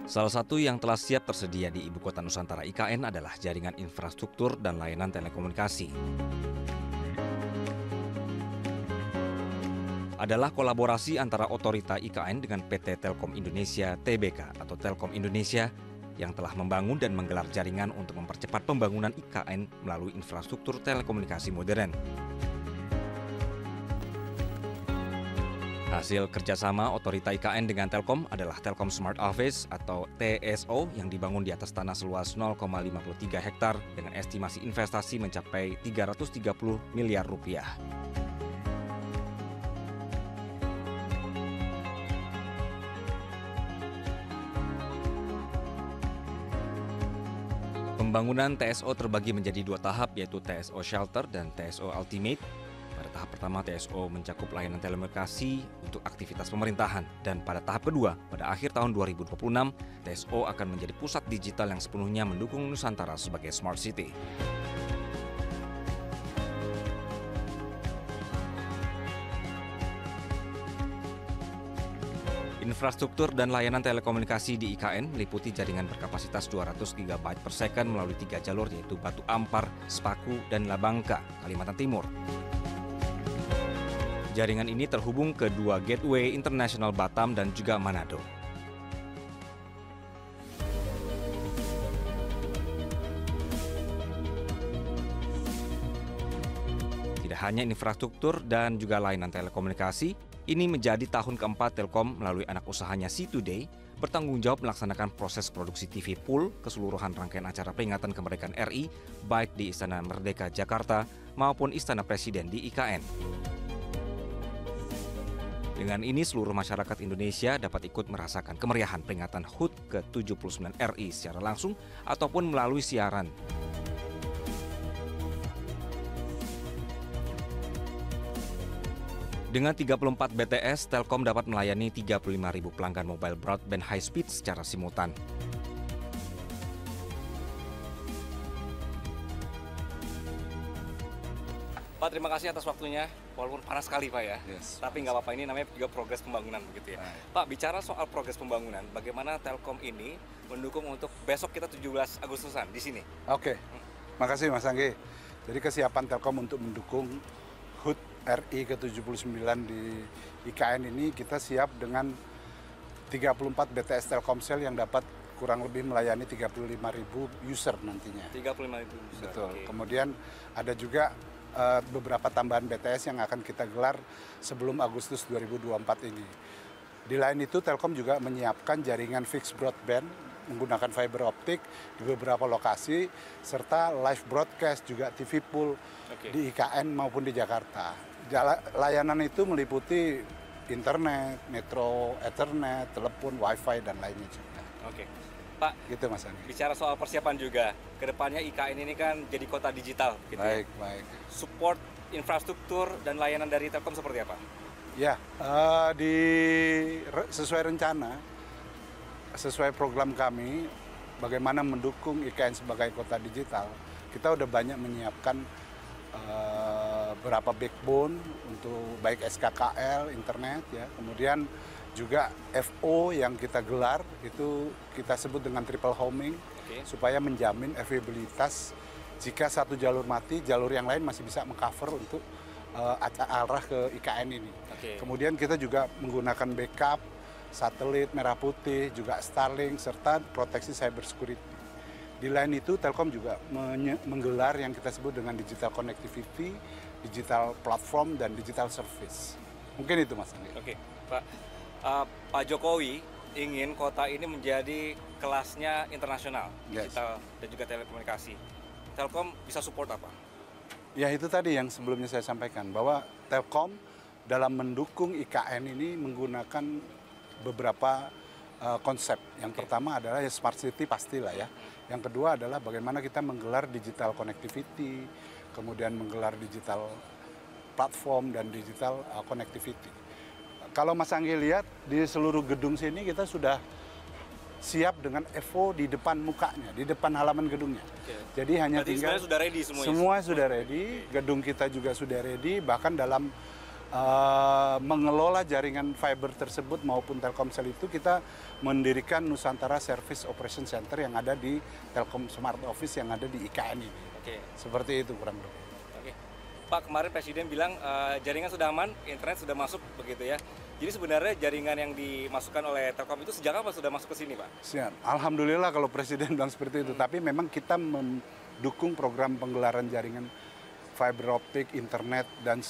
Salah satu yang telah siap tersedia di Ibu Kota Nusantara IKN adalah jaringan infrastruktur dan layanan telekomunikasi. Adalah kolaborasi antara otorita IKN dengan PT Telkom Indonesia Tbk atau Telkom Indonesia yang telah membangun dan menggelar jaringan untuk mempercepat pembangunan IKN melalui infrastruktur telekomunikasi modern. Hasil kerjasama otorita IKN dengan Telkom adalah Telkom Smart Office atau TSO yang dibangun di atas tanah seluas 0,53 hektar dengan estimasi investasi mencapai 330 miliar rupiah. Pembangunan TSO terbagi menjadi dua tahap, yaitu TSO Shelter dan TSO Ultimate. Pada tahap pertama, TSO mencakup layanan telekomunikasi untuk aktivitas pemerintahan. Dan pada tahap kedua, pada akhir tahun 2026, TSO akan menjadi pusat digital yang sepenuhnya mendukung Nusantara sebagai Smart City. Infrastruktur dan layanan telekomunikasi di IKN meliputi jaringan berkapasitas 200 GB per second melalui 3 jalur, yaitu Batu Ampar, Sepaku, dan Labangka, Kalimantan Timur. Jaringan ini terhubung ke dua gateway internasional Batam dan juga Manado. Tidak hanya infrastruktur dan juga layanan telekomunikasi, ini menjadi tahun keempat Telkom melalui anak usahanya C2Day bertanggung jawab melaksanakan proses produksi TV Pool keseluruhan rangkaian acara peringatan kemerdekaan RI, baik di Istana Merdeka Jakarta maupun Istana Presiden di IKN. Dengan ini, seluruh masyarakat Indonesia dapat ikut merasakan kemeriahan peringatan HUT ke-79 RI secara langsung ataupun melalui siaran. Dengan 34 BTS, Telkom dapat melayani 35.000 pelanggan mobile broadband high speed secara simultan. Pak, terima kasih atas waktunya. Walaupun panas sekali, Pak, ya. Yes. Tapi nggak apa-apa, ini namanya juga progres pembangunan, begitu ya. Right. Pak, bicara soal progres pembangunan, bagaimana Telkom ini mendukung untuk besok kita 17 Agustusan di sini? Oke, makasih Mas Anggi. Jadi kesiapan Telkom untuk mendukung HUT RI ke-79 di IKN ini, kita siap dengan 34 BTS Telkomsel yang dapat kurang lebih melayani 35.000 user nantinya. 35.000 user. Betul. Oke. Kemudian ada juga beberapa tambahan BTS yang akan kita gelar sebelum Agustus 2024 ini. Di lain itu, Telkom juga menyiapkan jaringan fixed broadband menggunakan fiber optik di beberapa lokasi, serta live broadcast juga TV Pool di IKN maupun di Jakarta. Layanan itu meliputi internet, metro, ethernet, telepon, wifi, dan lainnya juga. Oke. Pak, gitu Mas Andi. Bicara soal persiapan juga, kedepannya IKN ini kan jadi kota digital, gitu Baik, ya. baik. Support infrastruktur dan layanan dari Telkom seperti apa? Ya, sesuai rencana, sesuai program kami, bagaimana mendukung IKN sebagai kota digital, kita udah banyak menyiapkan berapa backbone untuk baik SKKL, internet, ya, kemudian juga FO yang kita gelar itu kita sebut dengan triple homing, supaya menjamin availabilitas jika satu jalur mati, jalur yang lain masih bisa mengcover untuk arah ke IKN ini. Kemudian kita juga menggunakan backup satelit merah putih, juga Starlink, serta proteksi cyber security. Di lain itu, Telkom juga menggelar yang kita sebut dengan digital connectivity, digital platform, dan digital service. Mungkin itu Mas Andi. Oke, Pak. Pak Jokowi ingin kota ini menjadi kelasnya internasional, digital dan juga telekomunikasi. Telkom bisa support apa? Ya, itu tadi yang sebelumnya saya sampaikan, bahwa Telkom dalam mendukung IKN ini menggunakan beberapa konsep. Yang pertama adalah ya smart city pastilah ya. Yang kedua adalah bagaimana kita menggelar digital connectivity, kemudian menggelar digital platform dan digital connectivity. Kalau Mas Anggi lihat di seluruh gedung sini kita sudah siap dengan Evo di depan mukanya, di depan halaman gedungnya. Jadi hanya tinggal sudah ready semuanya. Semua sudah ready, gedung kita juga sudah ready, bahkan dalam mengelola jaringan fiber tersebut maupun Telkomsel itu, kita mendirikan Nusantara Service Operation Center yang ada di Telkom Smart Office yang ada di IKN ini. Oke. Seperti itu kurang lebih. Oke. Pak, kemarin Presiden bilang jaringan sudah aman, internet sudah masuk begitu ya. Jadi sebenarnya jaringan yang dimasukkan oleh Telkom itu sejak kapan sudah masuk ke sini, Pak? Siap. Alhamdulillah kalau Presiden bilang seperti itu. Tapi memang kita mendukung program penggelaran jaringan fiber optik, internet, dan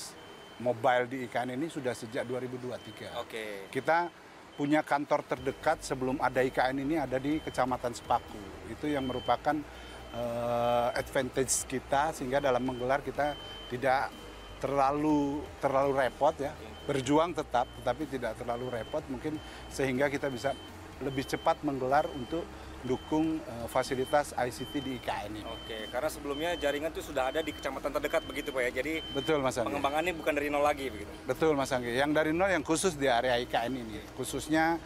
mobile di IKN ini sudah sejak 2023. Oke. Kita punya kantor terdekat sebelum ada IKN ini ada di Kecamatan Sepaku. Itu yang merupakan advantage kita, sehingga dalam menggelar kita tidak terlalu repot ya. Berjuang tetap, tetapi tidak terlalu repot mungkin, sehingga kita bisa lebih cepat menggelar untuk dukung fasilitas ICT di IKN ini. Oke, karena sebelumnya jaringan itu sudah ada di kecamatan terdekat begitu Pak ya. Jadi betul Mas Anggi. Pengembangannya bukan dari nol lagi begitu. Betul Mas Anggi. Yang dari nol yang khusus di area IKN ini. Khususnya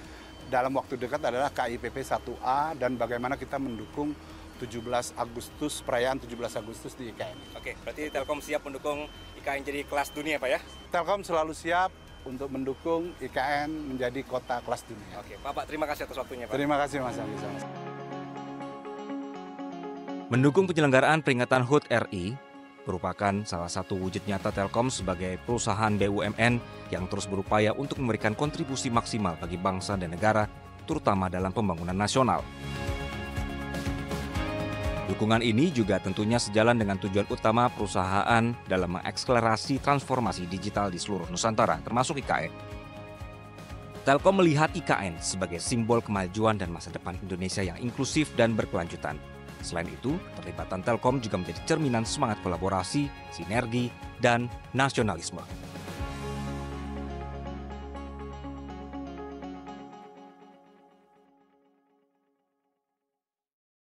dalam waktu dekat adalah KIPP 1A dan bagaimana kita mendukung 17 Agustus, perayaan 17 Agustus di IKN. Oke, berarti Telkom siap mendukung IKN jadi kelas dunia Pak ya? Telkom selalu siap untuk mendukung IKN menjadi kota kelas dunia. Oke, Pak, terima kasih atas waktunya Pak. Terima kasih Mas Anggi. Mendukung penyelenggaraan peringatan HUT RI merupakan salah satu wujud nyata Telkom sebagai perusahaan BUMN yang terus berupaya untuk memberikan kontribusi maksimal bagi bangsa dan negara, terutama dalam pembangunan nasional. Dukungan ini juga tentunya sejalan dengan tujuan utama perusahaan dalam mengakselerasi transformasi digital di seluruh Nusantara, termasuk IKN. Telkom melihat IKN sebagai simbol kemajuan dan masa depan Indonesia yang inklusif dan berkelanjutan. Selain itu, terlibatan Telkom juga menjadi cerminan semangat kolaborasi, sinergi, dan nasionalisme.